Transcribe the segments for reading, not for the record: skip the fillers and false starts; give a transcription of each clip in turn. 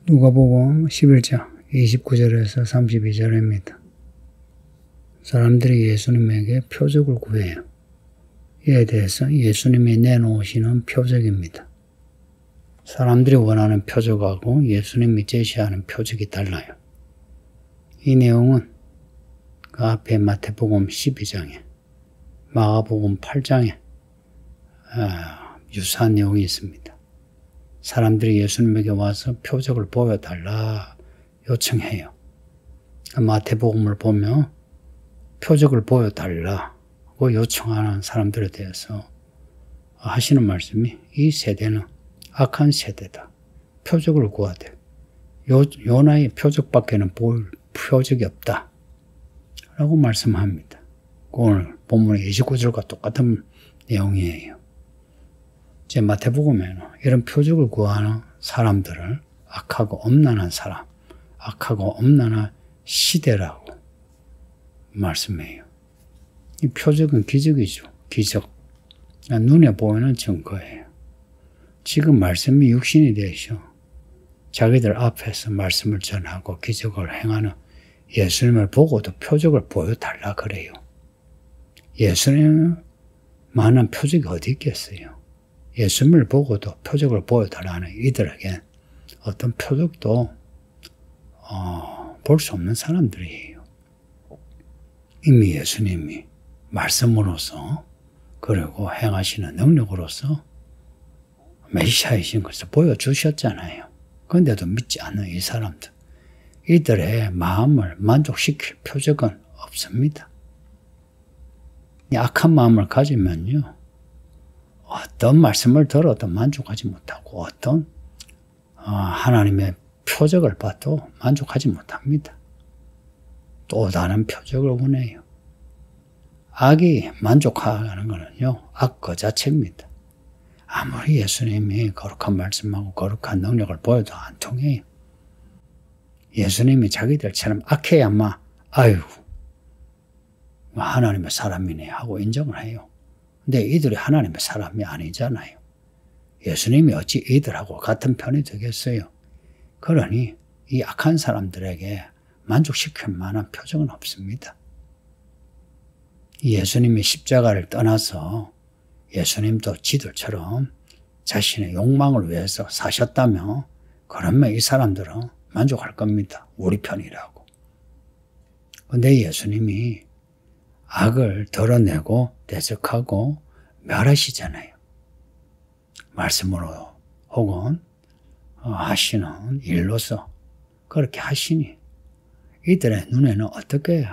누가복음 11장 29절에서 32절입니다. 사람들이 예수님에게 표적을 구해요. 이에 대해서 예수님이 내놓으시는 표적입니다. 사람들이 원하는 표적하고 예수님이 제시하는 표적이 달라요. 이 내용은 그 앞에 마태복음 12장에 마가복음 8장에 유사한 내용이 있습니다. 사람들이 예수님에게 와서 표적을 보여달라 요청해요. 마태복음을 보면 표적을 보여달라고 요청하는 사람들에 대해서 하시는 말씀이 이 세대는 악한 세대다. 표적을 구하되 요나의 표적밖에는 볼 표적이 없다. 라고 말씀합니다. 오늘 본문의 29절과 똑같은 내용이에요. 제 마태복음에는 이런 표적을 구하는 사람들을 악하고 엄난한 사람, 악하고 엄난한 시대라고 말씀해요. 이 표적은 기적이죠. 기적. 눈에 보이는 증거예요. 지금 말씀이 육신이 되셔 자기들 앞에서 말씀을 전하고 기적을 행하는 예수님을 보고도 표적을 보여달라 그래요. 예수님만한 표적이 어디 있겠어요. 예수님을 보고도 표적을 보여달라는 이들에겐 어떤 표적도 볼 수 없는 사람들이에요. 이미 예수님이 말씀으로서 그리고 행하시는 능력으로서 메시아이신 것을 보여주셨잖아요. 그런데도 믿지 않는 이 사람들, 이들의 마음을 만족시킬 표적은 없습니다. 이 악한 마음을 가지면요, 어떤 말씀을 들어도 만족하지 못하고 어떤 하나님의 표적을 봐도 만족하지 못합니다. 또 다른 표적을 원해요. 악이 만족하는 것은요, 악 그 자체입니다. 아무리 예수님이 거룩한 말씀하고 거룩한 능력을 보여도 안 통해요. 예수님이 자기들처럼 악해야만 아이고 하나님의 사람이네 하고 인정을 해요. 근데 이들이 하나님의 사람이 아니잖아요. 예수님이 어찌 이들하고 같은 편이 되겠어요. 그러니 이 악한 사람들에게 만족시킬 만한 표정은 없습니다. 예수님이 십자가를 떠나서 예수님도 지들처럼 자신의 욕망을 위해서 사셨다면 그러면 이 사람들은 만족할 겁니다. 우리 편이라고. 근데 예수님이 악을 드러내고 대적하고 멸하시잖아요. 말씀으로 혹은 하시는 일로서 그렇게 하시니 이들의 눈에는 어떻게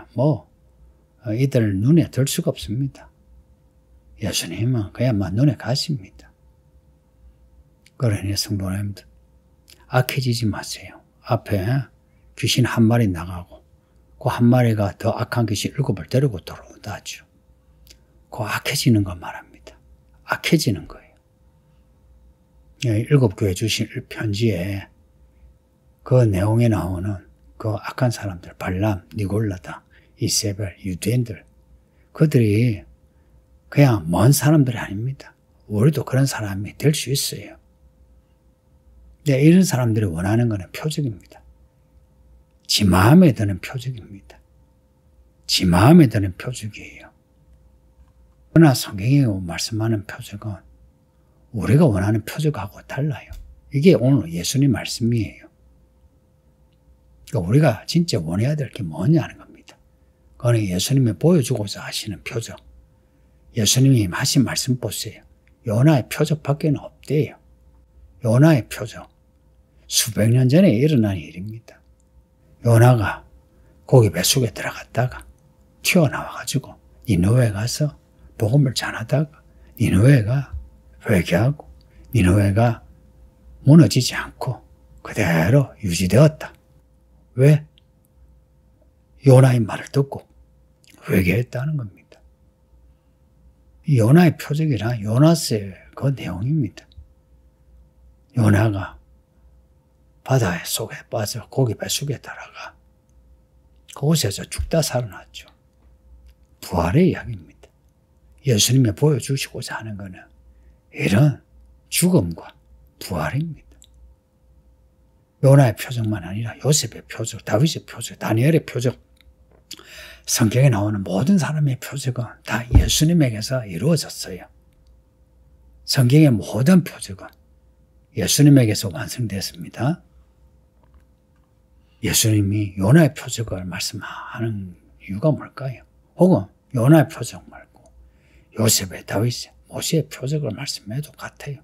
이들 눈에 들 수가 없습니다. 예수님은 그야말로 눈에 가십니다. 그러니 성도님들 악해지지 마세요. 앞에 귀신 한 마리 나가고 그 한 마리가 더 악한 귀신 7을 데리고 들어온다 하죠. 그 악해지는 거 말합니다. 악해지는 거예요. 7교회 주신 편지에 그 내용에 나오는 그 악한 사람들, 발람, 니골라다, 이세벨, 유대인들, 그들이 그냥 먼 사람들이 아닙니다. 우리도 그런 사람이 될 수 있어요. 근데 이런 사람들이 원하는 것은 표적입니다. 지 마음에 드는 표적입니다. 지 마음에 드는 표적이에요. 그러나 성경이 말씀하는 표적은 우리가 원하는 표적하고 달라요. 이게 오늘 예수님 말씀이에요. 그러니까 우리가 진짜 원해야 될 게 뭐냐는 겁니다. 그거는 예수님이 보여주고자 하시는 표적. 예수님이 하신 말씀 보세요. 요나의 표적밖에 없대요. 요나의 표적. 수백 년 전에 일어난 일입니다. 요나가 고기 뱃속에 들어갔다가 튀어나와가지고 니느웨에 가서 복음을 전하다가 니느웨가 회개하고 니느웨가 무너지지 않고 그대로 유지되었다. 왜? 요나의 말을 듣고 회개했다는 겁니다. 이 요나의 표적이란 요나스의 그 내용입니다. 요나가 바다의 속에 빠져 고기 뱃속에 들어가 그곳에서 죽다 살아났죠. 부활의 이야기입니다. 예수님이 보여주시고자 하는 것은 이런 죽음과 부활입니다. 요나의 표적만 아니라 요셉의 표적, 다윗의 표적, 다니엘의 표적, 성경에 나오는 모든 사람의 표적은 다 예수님에게서 이루어졌어요. 성경의 모든 표적은 예수님에게서 완성됐습니다. 예수님이 요나의 표적을 말씀하는 이유가 뭘까요? 혹은 요나의 표적 말고 요셉의, 다윗의, 모세의 표적을 말씀해도 같아요.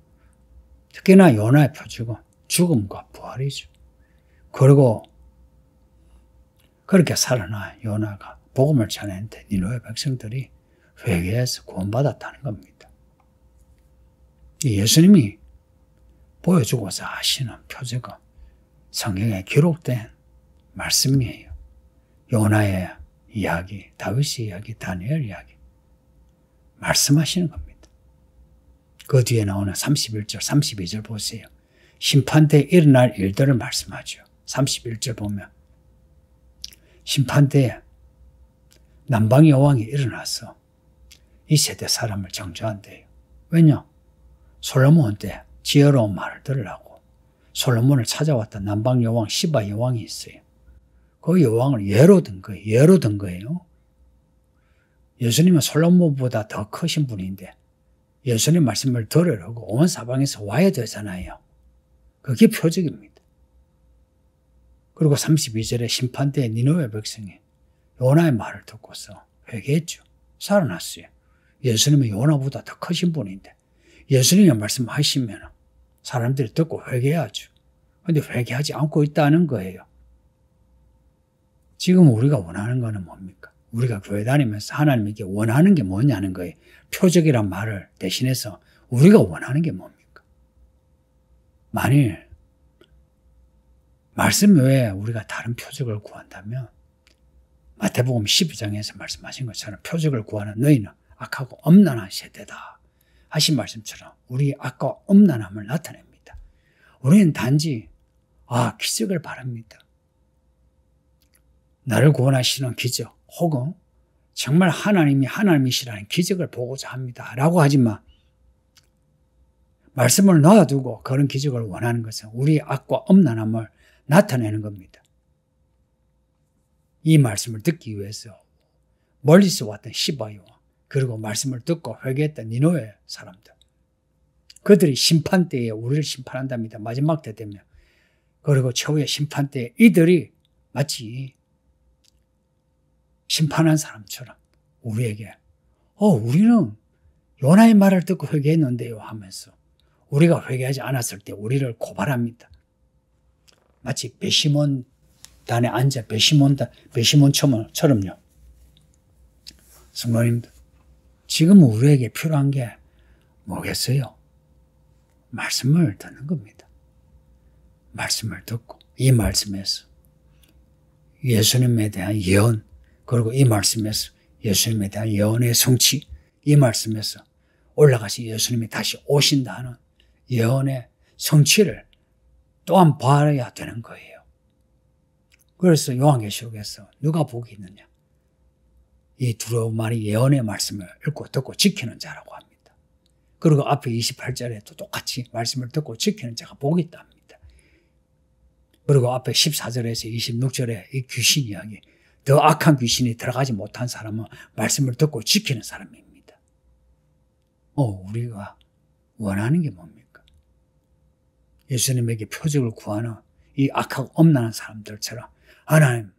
특히나 요나의 표적은 죽음과 부활이죠. 그리고 그렇게 살아나 요나가 복음을 전했는데 니느웨 백성들이 회개해서 구원받았다는 겁니다. 예수님이 보여주고자 하시는 표적은 성경에 기록된 말씀이에요. 요나의 이야기, 다윗의 이야기, 다니엘 이야기 말씀하시는 겁니다. 그 뒤에 나오는 31절, 32절 보세요. 심판대에 일어날 일들을 말씀하죠. 31절 보면 심판대에 남방의 여왕이 일어나서 이 세대 사람을 정죄한대요. 왜냐? 솔로몬 때 지혜로운 말을 들으려고 솔로몬을 찾아왔던 남방 여왕 시바 여왕이 있어요. 그 여왕을 예로 든 거예요. 예로 든 거예요. 예수님은 솔로몬보다 더 크신 분인데 예수님 말씀을 들으려고 온 사방에서 와야 되잖아요. 그게 표적입니다. 그리고 32절에 심판대에 니느웨 백성이 요나의 말을 듣고서 회개했죠. 살아났어요. 예수님은 요나보다 더 크신 분인데 예수님의 말씀하시면 사람들이 듣고 회개하죠. 그런데 회개하지 않고 있다는 거예요. 지금 우리가 원하는 거는 뭡니까? 우리가 교회 다니면서 하나님께 원하는 게 뭐냐는 거예요. 표적이란 말을 대신해서 우리가 원하는 게 뭡니까? 만일 말씀 외에 우리가 다른 표적을 구한다면 마태복음 12장에서 말씀하신 것처럼 표적을 구하는 너희는 악하고 엄난한 세대다 하신 말씀처럼 우리 악과 엄난함을 나타냅니다. 우리는 단지 기적을 바랍니다. 나를 구원하시는 기적 혹은 정말 하나님이 하나님이시라는 기적을 보고자 합니다 라고 하지만 말씀을 놔두고 그런 기적을 원하는 것은 우리의 악과 엄난함을 나타내는 겁니다. 이 말씀을 듣기 위해서 멀리서 왔던 시바 여왕 그리고 말씀을 듣고 회개했던 니느웨 사람들 그들이 심판대에 우리를 심판한답니다. 마지막 때 되면. 그리고 최후의 심판대에 이들이 마치 심판한 사람처럼 우리에게 우리는 요나의 말을 듣고 회개했는데요 하면서 우리가 회개하지 않았을 때 우리를 고발합니다. 마치 배심원단에 앉아 배심원처럼요. 성도님들 지금 우리에게 필요한 게 뭐겠어요? 말씀을 듣는 겁니다. 말씀을 듣고 이 말씀에서 예수님에 대한 예언 그리고 이 말씀에서 예수님에 대한 예언의 성취 이 말씀에서 올라가시 예수님이 다시 오신다는 예언의 성취를 또한 봐야 되는 거예요. 그래서 요한계시록에서 누가 복이 있느냐? 이 두려운 말이 예언의 말씀을 읽고 듣고 지키는 자라고 합니다. 그리고 앞에 28절에도 똑같이 말씀을 듣고 지키는 자가 복이 있답니다. 그리고 앞에 14절에서 26절에 이 귀신 이야기 더 악한 귀신이 들어가지 못한 사람은 말씀을 듣고 지키는 사람입니다. 우리가 원하는 게 뭡니까? 예수님에게 표적을 구하는 이 악하고 엄난한 사람들처럼 하나님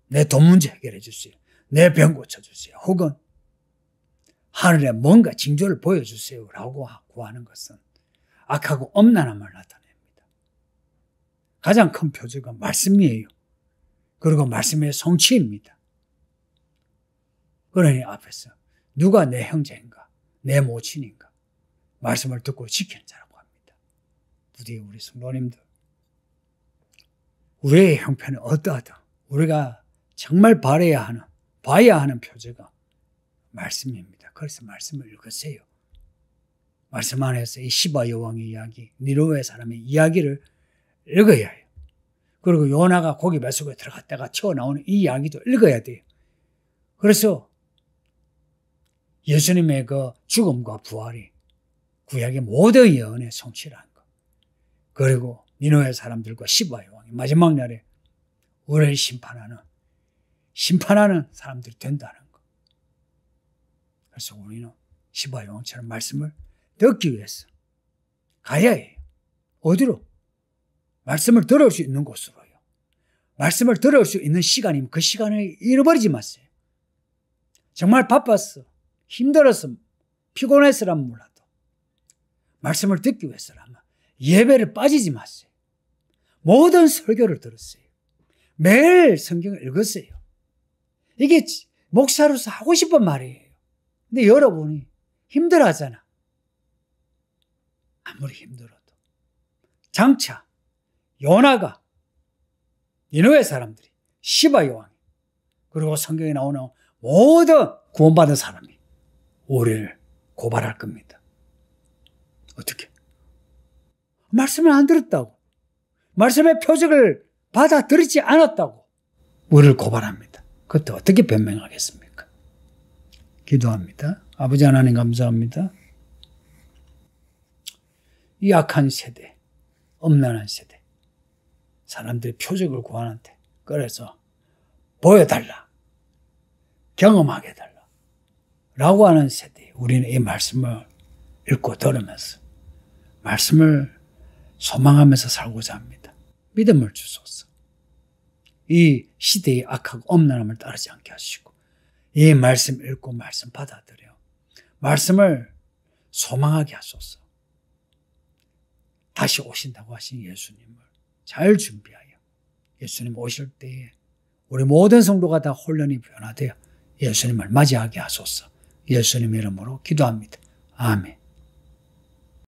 내 돈 문제 해결해 주세요. 내 병 고쳐주세요. 혹은 하늘에 뭔가 징조를 보여주세요 라고 구하는 것은 악하고 엄난함을 나타냅니다. 가장 큰 표적은 말씀이에요. 그리고 말씀의 성취입니다. 그러니 앞에서 누가 내 형제인가 내 모친인가 말씀을 듣고 지키는 자라고 합니다. 부디 우리 성도님들 우리의 형편은 어떠하든 우리가 정말 봐야 하는 표적은 말씀입니다. 그래서 말씀을 읽으세요. 말씀 안에서 이 시바 여왕의 이야기, 니느웨 사람의 이야기를 읽어야 해요. 그리고 요나가 고기 뱃속에 들어갔다가 튀어나오는 이 이야기도 읽어야 돼요. 그래서 예수님의 그 죽음과 부활이 구약의 모든 예언의 성취라는 것. 그리고 니느웨 사람들과 시바의 왕이 마지막 날에 우리를 심판하는 사람들이 된다는 것. 그래서 우리는 시바의 왕처럼 말씀을 듣기 위해서 가야 해요. 어디로? 말씀을 들을 수 있는 곳으로요. 말씀을 들을 수 있는 시간이면 그 시간을 잃어버리지 마세요. 정말 바빴어, 힘들었어, 피곤했으라면 몰라도 말씀을 듣기 위해서라면 예배를 빠지지 마세요. 모든 설교를 들었어요. 매일 성경을 읽었어요. 이게 목사로서 하고 싶은 말이에요. 근데 여러분이 힘들어하잖아. 아무리 힘들어도 장차 요나가 니느웨 사람들이 시바의 왕이 그리고 성경에 나오는 모든 구원받은 사람이 우리를 고발할 겁니다. 어떻게? 말씀을 안 들었다고, 말씀의 표적을 받아들이지 않았다고 우리를 고발합니다. 그때 어떻게 변명하겠습니까? 기도합니다. 아버지 하나님 감사합니다. 이 악한 세대, 엄난한 세대, 사람들이 표적을 구하는데 그래서 보여달라, 경험하게 해달라 라고 하는 세대에 우리는 이 말씀을 읽고 들으면서 말씀을 소망하면서 살고자 합니다. 믿음을 주소서. 이 시대의 악하고 엄난함을 따르지 않게 하시고 이 말씀 읽고 말씀 받아들여 말씀을 소망하게 하소서. 다시 오신다고 하신 예수님을 잘 준비하여 예수님 오실 때에 우리 모든 성도가 다 혼란이 변화되어 예수님을 맞이하게 하소서. 예수님 이름으로 기도합니다. 아멘.